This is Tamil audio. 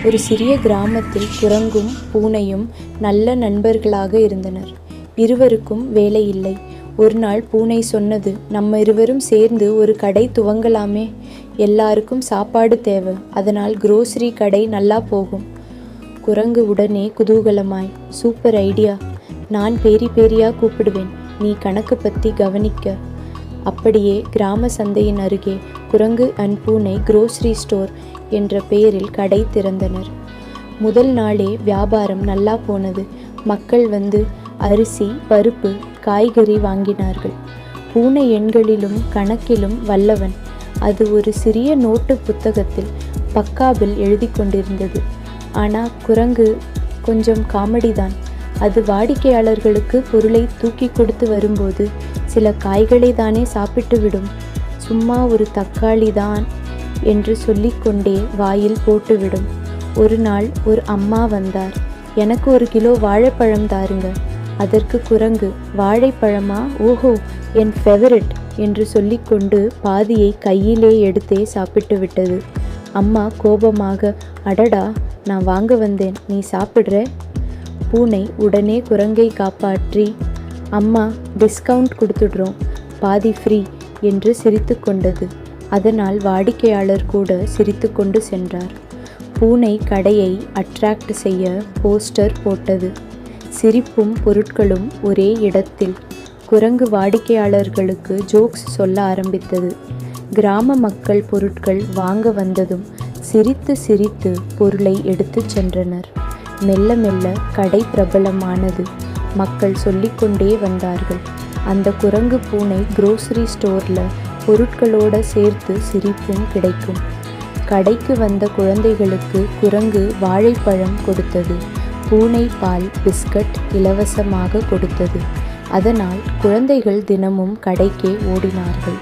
ஒரு சிறிய கிராமத்தில் குரங்கும் பூனையும் நல்ல நண்பர்களாக இருந்தனர். இருவருக்கும் வேலை இல்லை. ஒரு நாள் பூனை சொன்னது, நம்ம இருவரும் சேர்ந்து ஒரு கடை துவங்கலாமே. எல்லாருக்கும் சாப்பாடு தேவை, அதனால் குரோசரி கடை நல்லா போகும். குரங்கு உடனே குதூகலமாய், சூப்பர் ஐடியா, நான் பேரி பேரியா கூப்பிடுவேன், நீ கணக்கு பற்றி கவனிக்க. அப்படியே கிராம சந்தையின் அருகே குரங்கு அண்ட் பூனை குரோசரி ஸ்டோர் என்ற பெயரில் கடை திறந்தனர். முதல் நாளே வியாபாரம் நல்லா போனது. மக்கள் வந்து அரிசி, பருப்பு, காய்கறி வாங்கினார்கள். பூனை எண்களிலும் கணக்கிலும் வல்லவன். அது ஒரு சிறிய நோட்டு புத்தகத்தில் பக்காவில் எழுதி கொண்டிருந்தது. ஆனால் குரங்கு கொஞ்சம் காமெடிதான். அது வாடிக்கையாளர்களுக்கு பொருளை தூக்கி கொடுத்து வரும்போது சில காய்களை தானே சாப்பிட்டு விடும். சும்மா ஒரு தக்காளி தான் என்று சொல்லிக்கொண்டே வாயில் போட்டுவிடும். ஒரு நாள் ஒரு அம்மா வந்தார். எனக்கு 1 கிலோ வாழைப்பழம் தாருங்க. அதற்கு குரங்கு, வாழைப்பழமா? ஓஹோ, என் ஃபேவரட் என்று சொல்லிக்கொண்டு பாதியை கையிலே எடுத்தே சாப்பிட்டு விட்டது. அம்மா கோபமாக, அடடா, நான் வாங்க வந்தேன், நீ சாப்பிட்ற? பூனை உடனே குரங்கை காப்பாற்றி, அம்மா டிஸ்கவுண்ட் கொடுத்துடுறோம், பாதி ஃப்ரீ என்று சிரித்து கொண்டது. அதனால் வாடிக்கையாளர் கூட சிரித்து கொண்டு சென்றார். பூனை கடையை அட்ராக்ட் செய்ய போஸ்டர் போட்டது. சிரிப்பும் பொருட்களும் ஒரே இடத்தில். குரங்கு வாடிக்கையாளர்களுக்கு ஜோக்ஸ் சொல்ல ஆரம்பித்தது. கிராம மக்கள் பொருட்கள் வாங்க வந்ததும் சிரித்து சிரித்து பொருளை எடுத்துச் சென்றனர். மெல்ல மெல்ல கடை பிரபலமானது. மக்கள் சொல்லிக்கொண்டே வந்தார்கள், அந்த குரங்கு பூனை குரோசரி ஸ்டோரில் பொருட்களோடு சேர்த்து சிரிப்பும் கிடைக்கும். கடைக்கு வந்த குழந்தைகளுக்கு குரங்கு வாழைப்பழம் கொடுத்தது. பூனை பால், பிஸ்கட் இலவசமாக கொடுத்தது. அதனால் குழந்தைகள் தினமும் கடைக்கே ஓடினார்கள்.